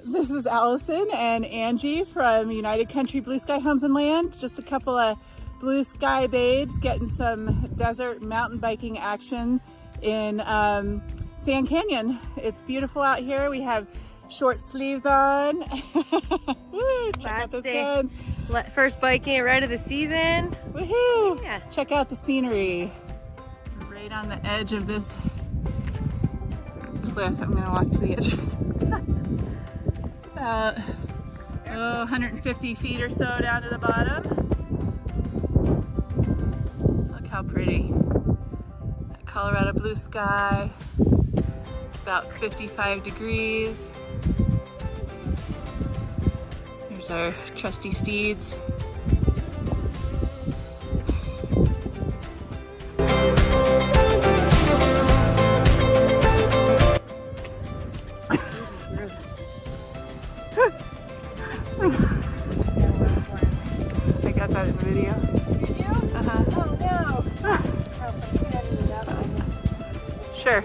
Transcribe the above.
This is Allison and Angie from United Country Blue Sky Homes and Land. Just a couple of blue sky babes getting some desert mountain biking action in Sand Canyon. It's beautiful out here. We have short sleeves on. Woo, check out those guns. First biking right of the season. Woohoo! Yeah. Check out the scenery. We're right on the edge of this cliff. I'm gonna walk to the edge of it. It's about 150 feet or so down to the bottom. Look how pretty. That Colorado blue sky. It's about 55 degrees. Here's our trusty steeds. I got that in the video. Did you? Uh-huh. Oh no! Sure.